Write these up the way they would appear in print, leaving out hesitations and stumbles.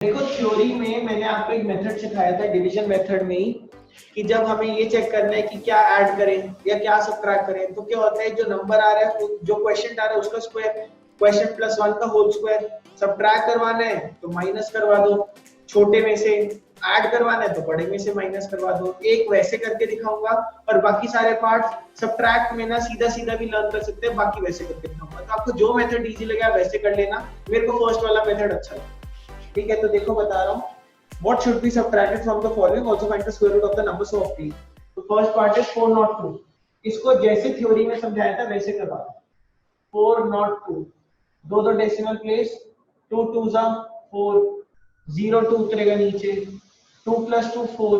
देखो थ्योरी में मैंने आपको एक मेथड सिखाया था डिवीजन मेथड में ही कि जब हमें ये चेक करना है कि क्या ऐड करें या क्या सब्ट्रैक्ट करें तो क्या होता है जो नंबर आ रहा है जो क्वेश्चन आ रहा है उसका स्क्वायर क्वेश्चन प्लस 1 का होल स्क्वायर सब्ट्रैक्ट करवाना है तो माइनस करवा दो छोटे में से ऐड करवाना है तो बड़े में से माइनस करवा दो एक वैसे करके दिखाऊंगा और बाकी सारे पार्ट सब्ट्रैक्ट में ना सीधा सीधा भी लर्न कर सकते हैं बाकी वैसे करके दिखाऊंगा तो आपको जो मेथड इजी लगे वैसे कर लेना मेरे को फर्स्ट वाला मेथड अच्छा लगा ठीक है तो देखो बता रहा हूँ what should be subtracted from the following also find the square root of the numbers of t तो फर्स्ट पार्ट है 402 इसको जैसे थ्योरी में समझाया था वैसे करवा 402 दो दो डेसिमल प्लेस 2 2 जा 4 0 2 उतरेगा नीचे 2 + 2 4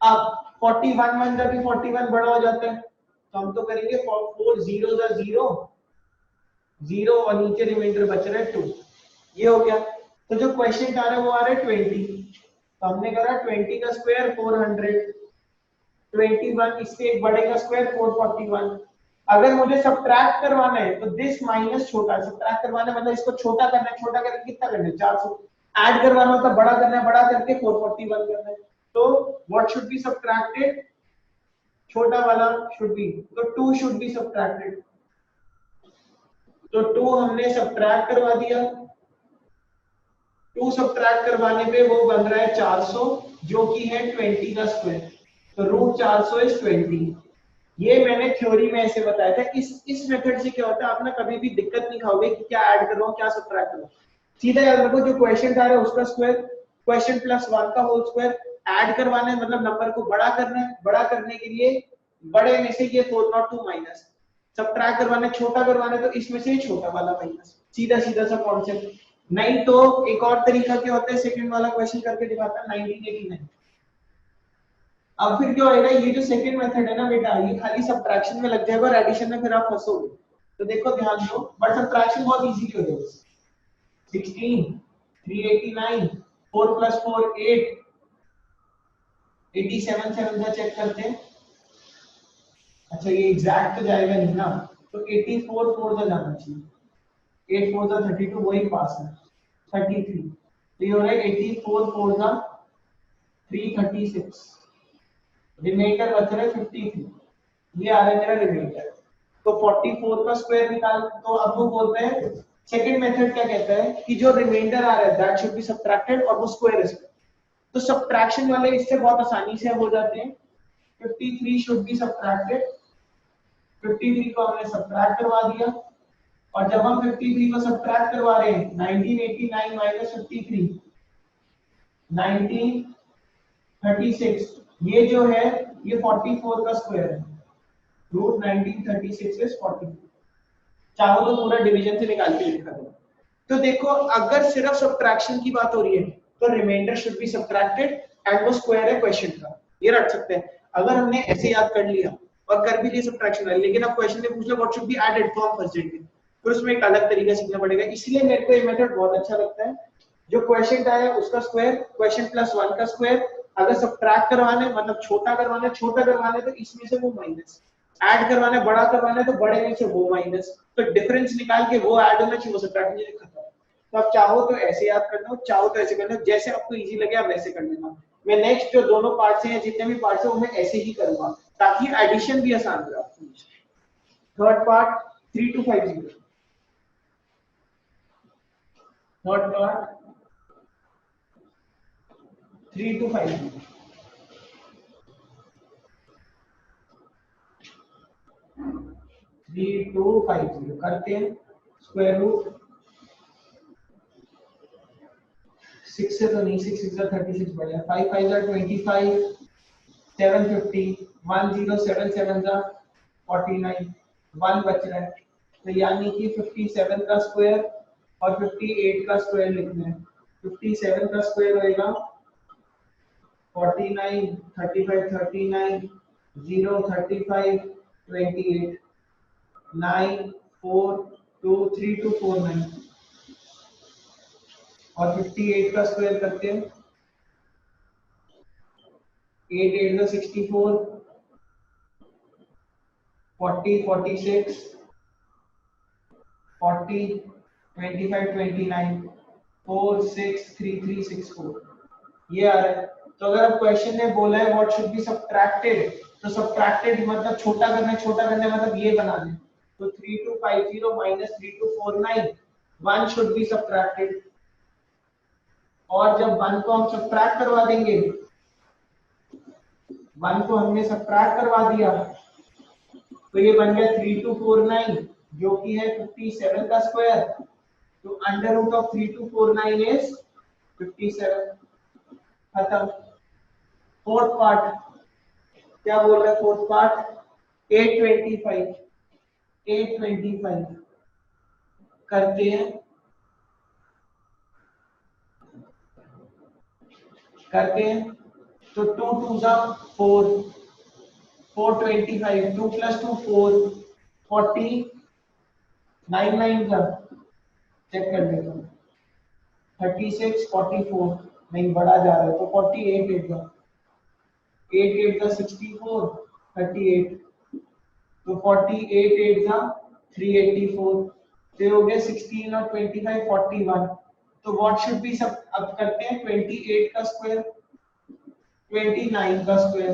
अब 41 1 जब भी 41 बड़ा हो जाता है तो हम तो करेंगे 4 0 जा 0 0 और नीचे रिमाइंडर बच रहा है 2 ये हो गया तो जो क्वेश्चन आ रहा है वो आ रहा है 20 तो हमने करा 20 का स्क्वायर 400 21 इससे एक बड़े का स्क्वायर 441 अगर मुझे सब्ट्रैक्ट करवाना है तो दिस माइनस छोटा सब्ट्रैक्ट करवाना है मतलब इसको छोटा करना है छोटा करके कितना करना है 400 ऐड करवाना होता है बड़ा करना है बड़ा करके 441 करना है तो व्हाट शुड बी सब्ट्रैक्टेड छोटा वाला शुड बी तो 2 शुड बी सब्ट्रैक्टेड तो 2 हमने सब्ट्रैक्ट करवा दिया 2 सब्ट्रैक्ट करवाने पे वो बन रहा है 400 जो कि है 20 का स्क्वायर तो रूट 400 इज 20 ये मैंने थ्योरी में ऐसे बताया था इस मेथड से क्या होता है आप ना कभी भी दिक्कत नहीं खाओगे कि क्या ऐड कर रहा हूं क्या सब्ट्रैक्ट कर रहा हूं सीधा याद रखो जो क्वेश्चन आ रहा है उसका स्क्वायर क्वेश्चन प्लस 1 का होल स्क्वायर ऐड करवाना है मतलब नंबर को बड़ा करना है बड़ा करने के लिए बड़े में से ये 402 माइनस सब्ट्रैक्ट करवाना है छोटा करवाना है तो इसमें से छोटा वाला माइनस सीधा सीधा सा कॉन्सेप्ट नहीं तो एक और तरीका क्या होता है सेकंड वाला क्वेश्चन करके दिखाता है 1989 अब फिर क्या होएगा ये जो सेकंड मेथड है ना बेटा ये खाली सब्ट्रैक्शन में लग जाएगा और एडिशन में फिर आप फंसोगे तो देखो ध्यान दो बट सब्ट्रैक्शन बहुत इजी हो जाएगा 16 389 4 + 4 8 87 7 का चेक करते हैं अच्छा ये एग्जैक्ट तो जाएगा नहीं ना तो 84 4 का जाना चाहिए 8 4 का 32 वही पास है 33 तो ये हो रहा है 84 4 का 336 रिमाइंडर बच रहा है 53 ये आ रहा है मेरा रिमाइंडर तो 44 का स्क्वायर निकाल तो अब वो बोलते हैं सेकंड मेथड क्या कहता है कि जो रिमाइंडर आ रहा है दैट शुड बी सब्ट्रैक्टेड और वो स्क्वायर है तो सब्ट्रैक्शन वाले इससे बहुत आसानी से हो जाते हैं 53 शुड बी सब्ट्रैक्टेड 53 को हमने सब्ट्रैक्ट करवा दिया और जब हम 53 को सब्ट्रैक्ट करवा रहे हैं 1989 माइनस 53 1936 ये जो है ये 44 का स्क्वायर है रूट 1936 इज 44 चाहो तो पूरा डिवीजन से निकाल के लिखा दो तो देखो अगर सिर्फ सब्ट्रैक्शन की बात हो रही है तो remainder should be subtracted and वो स्क्वायर है क्वेश्चन का ये रख सकते हैं अगर हमने ऐसे याद कर लिया और कर भी लिया सब्ट्रैक्शन वाली लेकिन अब क्वेश्चन में पूछ लिया व्हाट शुड बी एडेड तो हम फंस जाएंगे फिर उसमें एक अलग तरीका सीखना पड़ेगा इसलिए मेरे को ये मेथड बहुत अच्छा लगता है जो क्वेश्चन आया उसका स्क्वायर क्वेश्चन प्लस 1 का स्क्वायर अगर सब्ट्रैक्ट करवाना है मतलब छोटा करवाना है तो इसमें से वो माइनस ऐड करवाना है बड़ा करवाना है तो बड़े में से वो माइनस तो डिफरेंस निकाल के वो ऐड होना चाहिए वो सब्ट्रैक्ट नहीं लिखा था तो आप चाहो तो ऐसे याद कर लो चाहो तो ऐसे कर लो जैसे आपको इजी लगे आप वैसे कर लेना मैं नेक्स्ट जो दोनों पार्ट्स हैं जितने भी पार्ट्स हैं वो मैं ऐसे ही करूंगा ताकि एडिशन भी आसान हो आपको थर्ड पार्ट 3250 थर्ड पार्ट 3250 3250 करते हैं स्क्वायर रूट 6 से तो नहीं 6 6 36 बढ़िया 5 5 25 750 1077 का 49 1 बच रहा है तो यानी कि 57 का स्क्वायर और 58 का स्क्वायर लिखना है 57 का स्क्वायर होएगा 49 35 39 0 35 28 9 4 2 3 2 4 9 और 58 का स्क्वायर करते हैं 8 8 का 64 40 46 40 25 29 463364 ये आ रहा है। तो अगर अब क्वेश्चन ने बोला है व्हाट शुड बी सब्ट्रैक्टेड, तो सब्ट्रैक्टेड मतलब छोटा करने मतलब ये बना दें। तो 3250 माइनस 3249 1 शुड बी सब्ट्रैक्टेड। और जब 1 को हम सब्ट्रैक्ट करवा देंगे, 1 को हमने सब्ट्रैक्ट करवा दिया तो ये बन गया 3249 जो कि है 57 का स्क्वायर। तो अंडर रूट ऑफ 3249 इज 57। खत्म। फोर्थ पार्ट क्या बोल रहा है? फोर्थ पार्ट 825 करते हैं तो 2 2 जा 4 425 2 plus 2 4 40 9 9 जा चेक कर लेता हूँ 36 44 नहीं बढ़ा जा रहा है तो 48 8 जा 8 8 जा 64 38 तो 48 8 जा 384 तो हो गया 16 और 25 41। तो व्हाट शुड बी सब अब करते हैं 28 का स्क्वायर 29 का स्क्वायर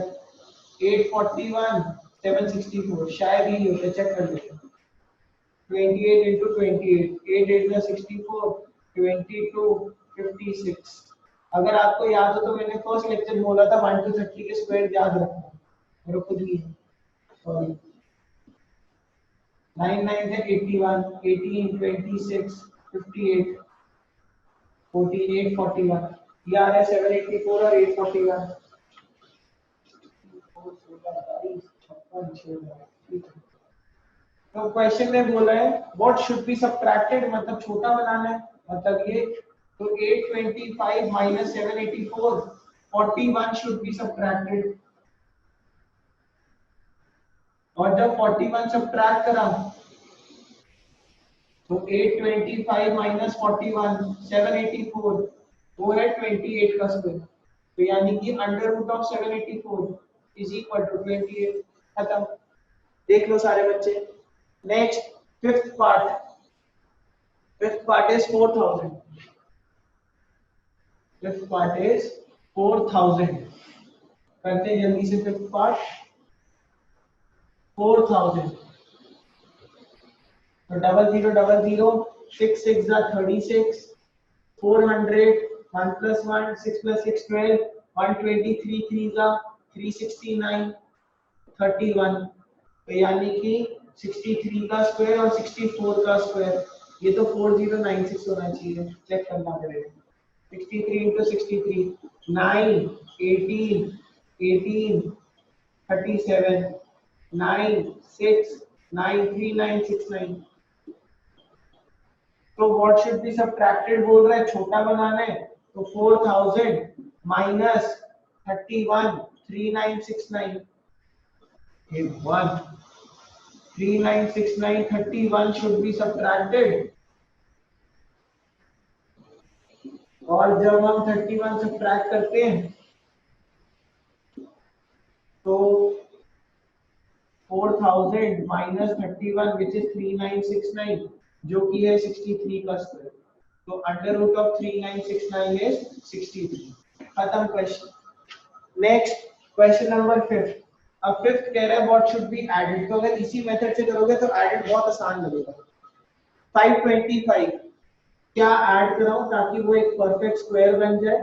841 764 शायद ही होता है, चेक कर लेते हैं 28 into 28 8 8 का 64 22 56। अगर आपको याद हो तो मैंने फर्स्ट लेक्चर में बोला था 1 to 30 के स्क्वायर याद रखना, मेरे खुद ही है सॉरी 9 9 से 81 18 26 58 48 41 ये आ रहा है 784 और 841 तो क्वेश्चन में बोला है व्हाट शुड बी सब्ट्रैक्टेड मतलब छोटा बनाना है मतलब ये तो 825 माइनस 784 41 शुड बी सब्ट्रैक्टेड। और जब 41 सब्ट्रैक्ट करा तो 825 माइनस 41 784 वो है 28 का स्क्वायर। तो यानी कि under root of 784 is equal to 28। खत्म। देख लो सारे बच्चे। Next fifth part is 4000। Fifth part is 4000 करते हैं जल्दी से। फिफ्थ पार्ट 4000 तो 0000 6 6 जा 36 400 1 plus 1 6 plus 6 12 123 3 जा 369 31। तो यानी कि 63 का स्क्वायर और 64 का स्क्वायर ये तो 4096 होना चाहिए, चेक करना पड़ेगा। 63 into 63 9 18 18 37 9 6 9 3969। तो व्हाट शुड बी सब्ट्रैक्टेड बोल रहा है, छोटा बनाना है तो 4000 माइनस 31 3969 ये 1 3969 31 should be subtracted। और जब हम 31 सब्ट्रैक्ट करते हैं तो 4000 माइनस 31 विच इज 3969 जो कि है 63 का स्क्वायर। तो अंडर रूट ऑफ 3969 इज 63। खत्म क्वेश्चन। Next question number 5। अब फिफ्थ कह रहा है व्हाट शुड बी एडेड। तो अगर इसी मेथड से करोगे तो एडेड बहुत आसान लगेगा। 525 क्या ऐड कराऊं ताकि वो एक परफेक्ट स्क्वायर बन जाए।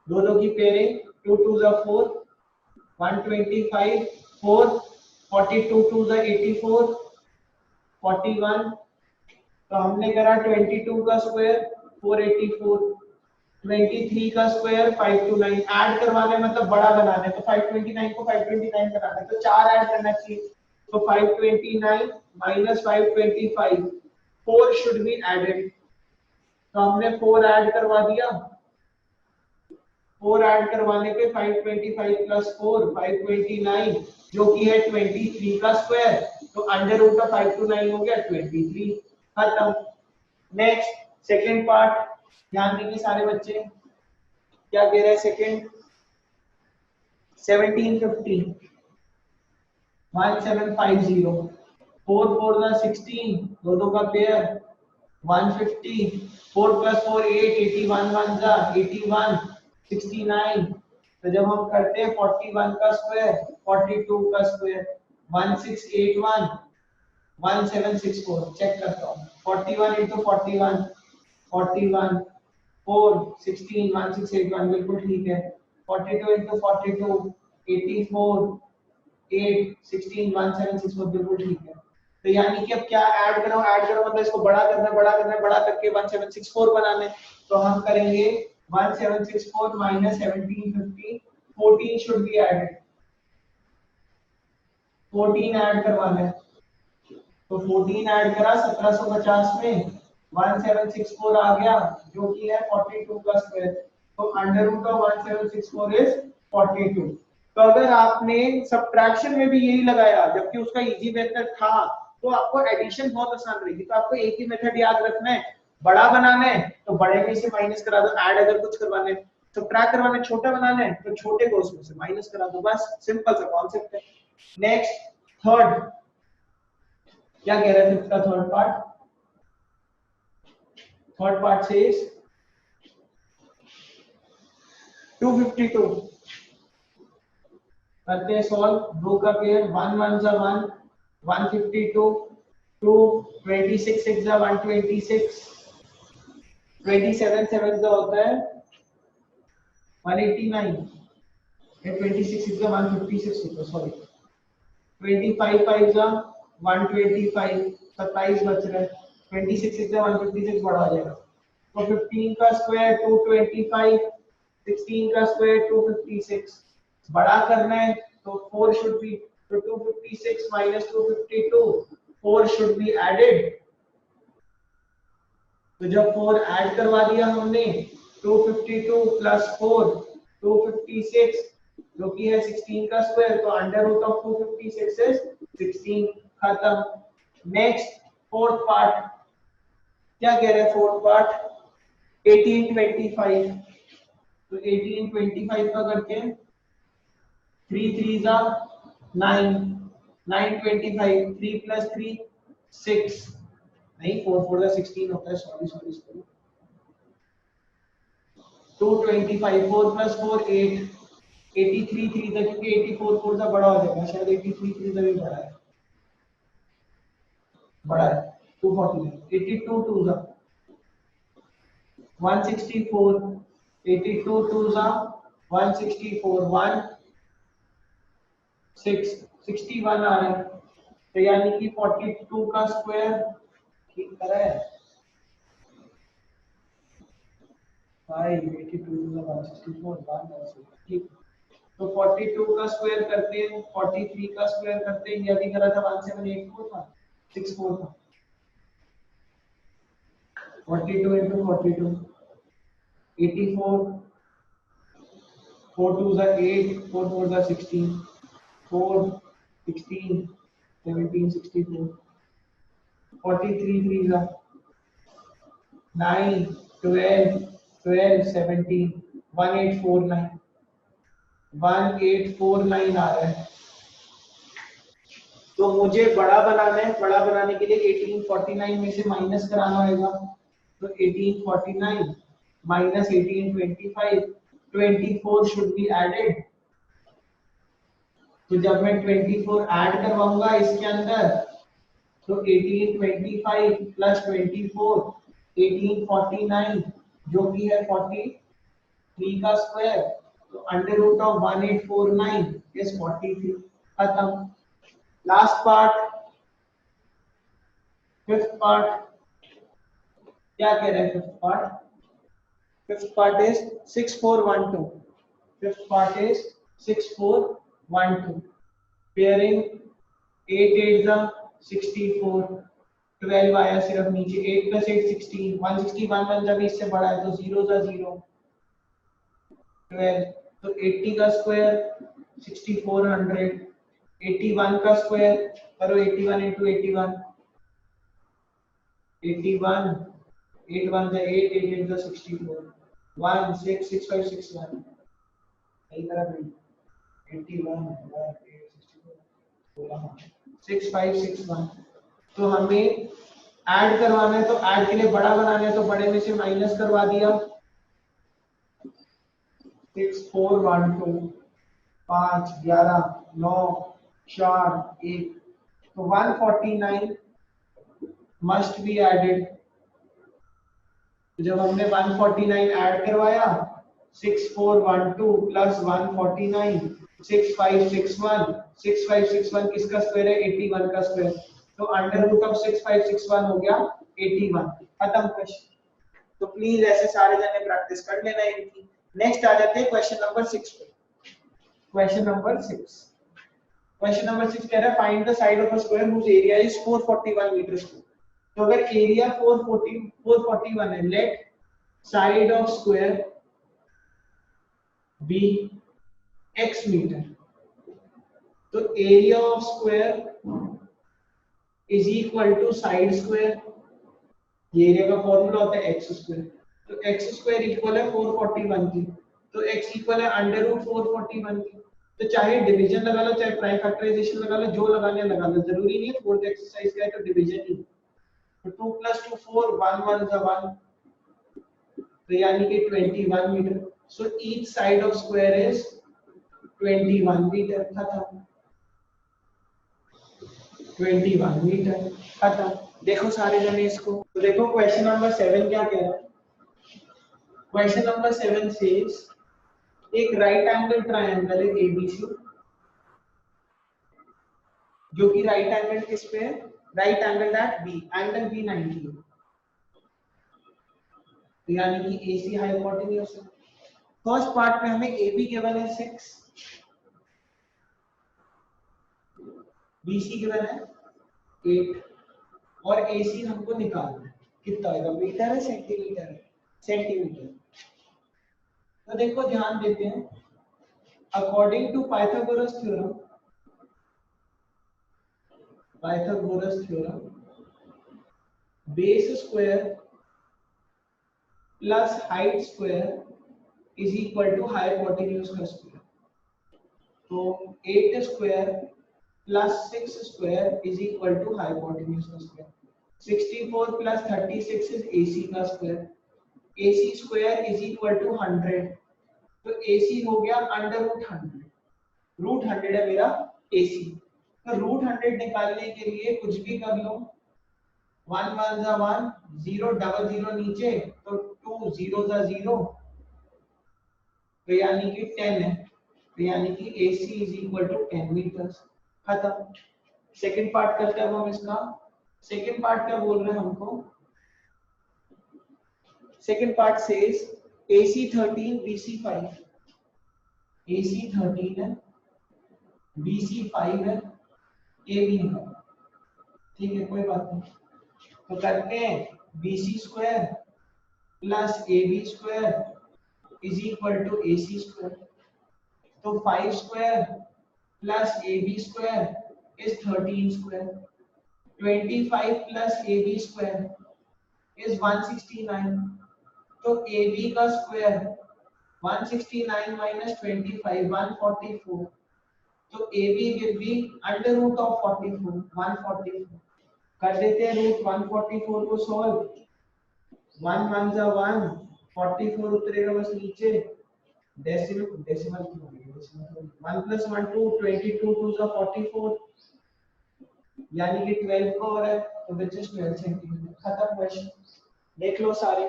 दोनों की पेयरिंग 2 2 जा 4 125 4 42 2 जा 84 41। तो हमने करा 22 का स्क्वायर 484 23 का स्क्वायर 529 ऐड करवाने मतलब बड़ा बनाना है तो 529 को 529 बनाना है तो 4 ऐड करना चाहिए। तो 529 माइनस 525 4 शुड बी एडेड। तो हमने 4 ऐड करवा दिया। 4 ऐड करवाने पे 525 प्लस 4 529 जो कि है 23 का स्क्वायर। तो अंडर रूट ऑफ 529 हो गया 23। खत्म। नेक्स्ट सेकंड पार्ट ध्यान देंगे सारे बच्चे क्या कह रहे हैं। सेकंड 1750 1750 4 4 16 दो का पेयर 150, 4 plus 4 8, 81 1 जा 81, 69। तो जब हम करते हैं 41 का स्क्वायर, 42 का स्क्वायर, 1681, 1764। चेक करता हूँ, 41 into 41, 41, 4, 16, 1681 बिल्कुल ठीक है। 42 into 42, 84, 8, 16, 1764 बिल्कुल ठीक है। तो यानी कि अब क्या ऐड करो मतलब इसको बड़ा करना है, बड़ा करके 1764 बनाना है। तो हम करेंगे 1764 minus 1750, 14 should be added, 14 add करवाना है। तो 14 ऐड करा 1750 में, 1764 आ गया जो कि है 42 का स्क्वायर। तो अंडर रूट ऑफ 1764 इज 42। तो अगर आपने सब्ट्रैक्शन में भी यही लगाया जबकि उसका इजी मेथड था, तो आपको एडिशन बहुत आसान रहेगी। तो आपको एक ही मेथड याद रखना है, बड़ा बनाना है तो बड़े में से माइनस करा दो, ऐड अगर कुछ करवाना है, सब्ट्रैक्ट करवाना है, छोटा बनाना है तो छोटे को उसमें से माइनस करा दो, बस सिंपल सा कॉन्सेप्ट है। नेक्स्ट थर्ड, क्या कह रहे थे इसका थर्ड पार्ट सेज 252 करते हैं सॉल्व। दो का पेयर 1 1 जा 1, 152, 2 26 6 जा 126, 27 7 जा होता है 189, ये 26 6 जा 156 होता है, सॉरी 25 5 जा 125, 27 बच रहा है, 26 6 जा 156 बड़ा हो जाएगा। तो 15 का स्क्वायर 225, 16 का स्क्वायर 256, बड़ा करना है तो 4 शुड बी, तो 256 minus 252, 4 शुड बी एडेड। तो जब 4 ऐड करवा दिया हमने, 252 प्लस 4 256 जो कि है 16 का स्क्वायर, तो अंडर रूट ऑफ 256 इज 16, खत्म। नेक्स्ट फोर्थ पार्ट, क्या कह रहे हैं फोर्थ पार्ट 1825। तो 1825 का करते हैं, 3 3 जा 9, 925, 3 plus 3 6, नहीं 4 4 जा 16 होता है, सॉरी 225, 4 plus 4 8, 83 3 था क्योंकि 84 4 था बड़ा हो जाएगा, शायद 83 3 था भी बड़ा है 249, 82 2 था 164, 82 2 था 164, 1 6 61 आ रहा है। तो यानी कि 42 का स्क्वायर ठीक करा है भाई, 82 का 164 ठीक। तो 42 का स्क्वायर करते हैं, 43 का स्क्वायर करते हैं, ये अभी करा था 1784 था 64 था, 42 into 42 84, 4 2 are 8, 4 4 are 16, 4 16 17 64, 43 3 are 9 12 12 17, 1849, 1849 आ रहा है। तो मुझे बड़ा बनाना है, बड़ा बनाने के लिए 1849 में से माइनस कराना होगा। तो 1849 minus 1825, 24 should be added। तो जब मैं 24 ऐड करवाऊंगा इसके अंदर, तो 1825 प्लस 24 1849 जो कि है 43 का स्क्वायर, तो अंडर रूट ऑफ 1849 इज 43, खत्म। लास्ट पार्ट, फिफ्थ पार्ट, क्या कह रहे हैं fifth part? Fifth part is 6412. Fifth part is 6412. Pairing 8 8 the 64, 12 आया सिर्फ नीचे, 8 plus 8 16, 161 1 जब इससे बड़ा है तो 0 का 0, 12, तो 80 का स्क्वायर 6400, 81 का स्क्वायर करो, 81 into 81, 81, 8 1 the 8, 8 8 the 64, 1 6 6 5 6 1, सही तरह नहीं, 81 1 8 64 16 6 5 6 1। तो हमें ऐड करवाना है तो ऐड के लिए बड़ा बनाना है तो बड़े में से माइनस करवा दिया 6 4 1 2 5 11 9 4 1 तो 149 मस्ट बी एडेड। जब हमने 149 ऐड करवाया 6412 प्लस 149 6561 6561 किसका स्क्वायर है 81 का स्क्वायर तो अंडर रूट ऑफ 6561 हो गया 81 खत्म क्वेश्चन। तो प्लीज ऐसे सारे जने प्रैक्टिस कर लेना इनकी। नेक्स्ट आ जाते हैं क्वेश्चन नंबर 6 पे। क्वेश्चन नंबर 6 क्वेश्चन नंबर 6 कह रहा है find the side of a square whose area is 441 metre square. तो अगर एरिया 441 है let side of square be x metre तो area of square is equal to side square. ये area का formula होता है x स्क्वायर तो x square equal है 441 की तो x इक्वल है अंडर रूट 441 की। तो चाहे डिवीजन लगा लो चाहे प्राइम फैक्टराइजेशन लगा लो जो लगाने लगा लो जरूरी नहीं है फोर्थ एक्सरसाइज का है तो डिवीजन ही। तो 2 + 2 4 1 1 is 1 तो यानी कि 21 metre. So each side of square is 21 metre खत्म 21 मीटर खत्म। देखो सारे जने इसको तो देखो क्वेश्चन नंबर 7 क्या कह रहा है। क्वेश्चन नंबर 7 सेज एक राइट एंगल ट्रायंगल है एबीसी जो कि राइट एंगल किस पे है right angle at B angle B 90 है तो यानी कि एसी हाइपोटेन्यूज है। फर्स्ट पार्ट में हमें AB गिवन है 6 BC गिवन है 8 और AC हमको निकालना है कितना होगा मीटर है सेंटीमीटर है सेंटीमीटर। तो देखो ध्यान देते हैं according to Pythagoras theorem base square plus height square is equal to hypotenuse का स्क्वायर। तो 8 square plus 6 square is equal to hypotenuse का स्क्वायर। 64 प्लस 36 इज AC का square. AC square is equal to 100 तो AC हो गया under root 100 root 100 है मेरा AC। तो रूट 100 निकालने के लिए कुछ भी कर लो 1 1 जा 1 0 डबल 0 नीचे तो 2 0 जा 0 तो यानी कि 10 है तो यानी कि AC is equal to 10 metre खत्म। सेकंड पार्ट करते हैं हम इसका। सेकंड पार्ट क्या बोल रहे हैं हमको second part says AC 13 BC 5 AC 13 है BC 5 है AB निकालो ठीक है कोई बात नहीं। तो करते हैं BC square plus AB square is equal to AC square. तो 5 square plus AB square is 13 square. 25 plus AB square is 169 तो AB का स्क्वायर 169 माइनस 25 144 तो AB will be under root of 44 144 कर देते हैं रूट 144 को सॉल्व 1 1 जा 1 44 उतरेगा बस नीचे डेसिमल डेसिमल की होगी डेसिमल 1 + 1 2 22 2 जा 44 यानी कि 12 का और है तो विच इज 12 सेंटीमीटर खत्म क्वेश्चन। देख लो सारे।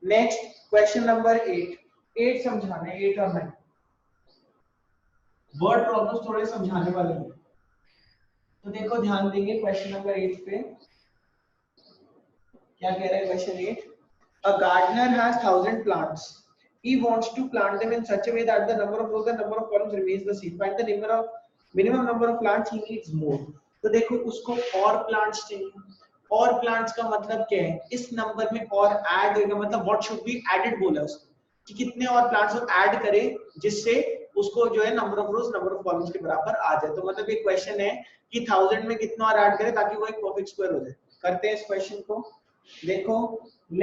नेक्स्ट क्वेश्चन नंबर 8 समझाने 8 और 9 वर्ड प्रॉब्लम्स थोड़े समझाने वाले हैं। तो देखो ध्यान देंगे क्वेश्चन नंबर 8 पे क्या कह रहा है question 8 A gardener has 1000 plants. He wants to plant them in such a way that the number of rows and number of columns remains the same. Find the minimum number of plants he needs more. तो देखो उसको और plants चाहिए। और plants का मतलब क्या है इस नंबर में और ऐड होगा मतलब what should be added बोला उसको कि कितने और plants वो ऐड करे जिससे उसको जो है number of rose number of columns के बराबर आ जाए। तो मतलब एक क्वेश्चन है कि 1000 में कितना और ऐड करे ताकि वो एक परफेक्ट स्क्वायर हो जाए। करते हैं इस क्वेश्चन को। देखो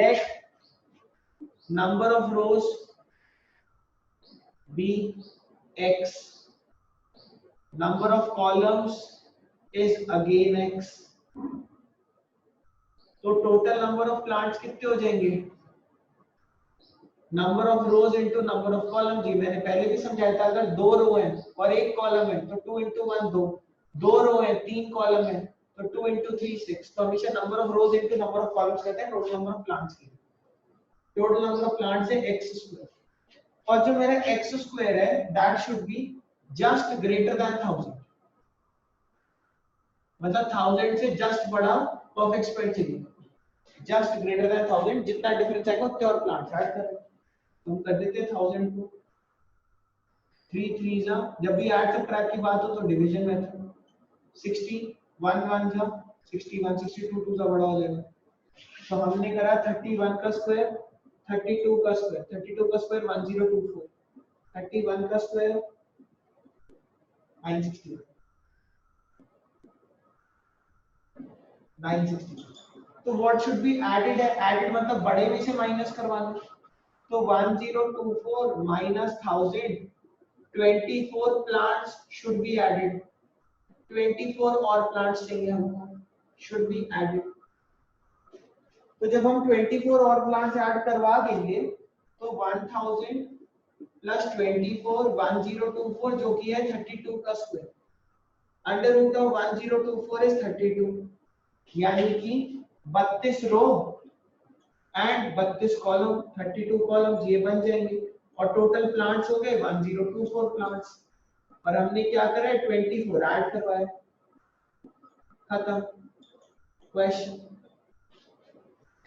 late number of rows be x number of columns is again x तो टोटल नंबर ऑफ प्लांट्स कितने हो जाएंगे, number of rows into number of column. जी मैंने पहले भी समझाया था, अगर 2 रो है और 1 कॉलम है तो 2 इंटू 1 2 रो है 3 कॉलम है तो 2 इंटू 3 6। तो हमेशा number of rows into number of columns कहते हैं टोटल नंबर ऑफ प्लांट्स की। टोटल नंबर ऑफ प्लांट्स है एक्स स्क्वायर, और जो मेरा एक्स स्क्वायर है that should be just greater than 1000, मतलब 1000 से जस्ट बड़ा परफेक्ट स्क्वायर चाहिए, जस्ट ग्रेटर देन 1000, जितना डिफरेंस आएगा उतने और प्लांट्स ऐड करें। तो हम कर देते हैं 1000 को 3 3 जा, जब भी ऐड सब्ट्रैक्ट की बात हो तो डिवीजन मेथड, 60 1 1 जा 61 62 2 जा बड़ा हो जाएगा। तो हमने करा 31 का स्क्वायर 32 का स्क्वायर 32 का स्क्वायर 1024, 31 का स्क्वायर 960 960। तो व्हाट शुड बी एडेड है, एडेड मतलब बड़े में से माइनस करवाना। तो 1024 minus 1000 24 plants should be added, 24 और प्लांट्स चाहिए हमको, शुड बी एडेड। तो जब हम 24 और प्लांट्स ऐड करवा देंगे तो 1000 प्लस 24 1024 जो कि है 32 का square, under root of 1024 is 32, यानी कि 32 रो एंड 32 कॉलम, 32 कॉलम ये बन जाएंगे, और टोटल प्लांट्स हो गए 1024 प्लांट्स, और हमने क्या करा है 24 ऐड करवाया, खत्म क्वेश्चन।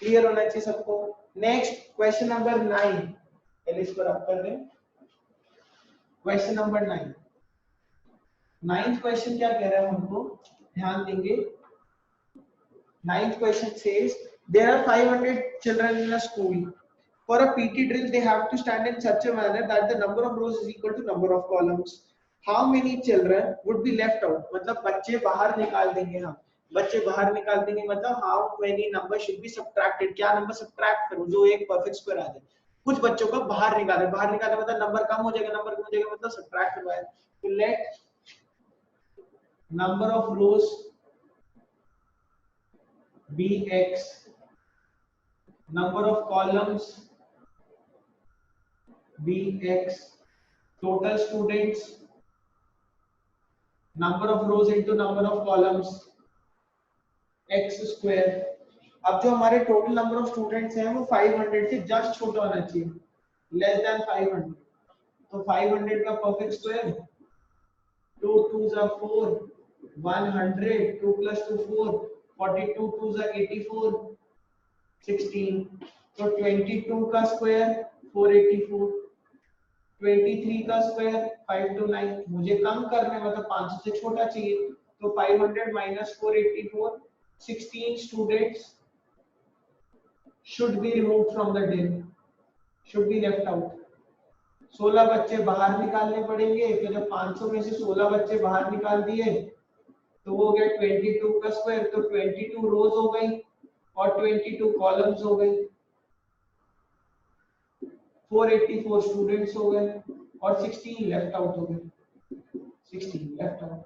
क्लियर होना चाहिए सबको। नेक्स्ट क्वेश्चन नंबर 9, पहले इस पर आप कर दें। क्वेश्चन नंबर 9, नाइन्थ क्वेश्चन क्या कह रहा है हमको, ध्यान देंगे। Ninth question says there are 500 children in a school. For a PT drill they have to stand in such a manner that the number of rows is equal to number of columns. How many children would be left out? मतलब बच्चे बाहर निकाल देंगे हम, बच्चे बाहर निकाल देंगे मतलब how many number should be subtracted, क्या नंबर सब्ट्रैक्ट करूं जो एक परफेक्ट स्क्वायर आ जाए। कुछ बच्चों को बाहर निकाले, बाहर निकाले मतलब नंबर कम हो जाएगा, नंबर कम हो जाएगा मतलब सब्ट्रैक्ट करवाए। तो late number of rows be x, number of columns be x, total students, number of rows into number of columns x square। अब जो हमारे टोटल नंबर ऑफ स्टूडेंट्स हैं वो 500 से जस्ट छोटा होना चाहिए, लेस देन 500। तो 500 का perfect square 2 2s are 4 100 2 plus 2 4 42 2s are 84 16। तो 22 का स्क्वायर 484, 23 का स्क्वायर 529। मुझे कम करना है मतलब 500 से छोटा चाहिए, तो 500 minus 484, 16 students should be removed from the drill, should be left out। 16 बच्चे बाहर निकालने पड़ेंगे। तो जब 500 में से 16 बच्चे बाहर निकाल दिए तो वो हो गया 22 का स्क्वायर, तो 22 रोज हो गई और 22 कॉलम्स हो गए, 484 स्टूडेंट्स हो गए और 16 लेफ्ट आउट हो गए, 16 लेफ्ट आउट।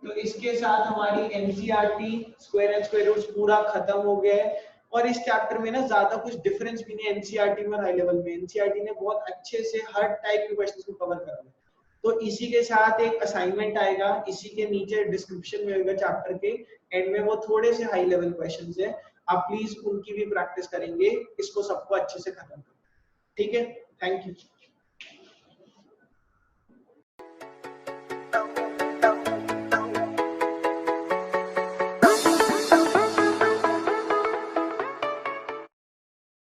तो इसके साथ हमारी NCERT square and square roots पूरा खत्म हो गया है। और इस चैप्टर में ना ज्यादा कुछ डिफरेंस भी नहीं है एनसीईआरटी में और हाई लेवल में। एनसीईआरटी ने बहुत अच्छे से हर टाइप के क्वेश्चंस को कवर करा है। तो इसी के साथ एक असाइनमेंट आएगा, इसी के नीचे डिस्क्रिप्शन में होगा चैप्टर के एंड में, वो थोड़े से हाई लेवल क्वेश्चंस है, आप प्लीज उनकी भी प्रैक्टिस करेंगे, इसको सबको अच्छे से खत्म करें। ठीक है, थैंक यू।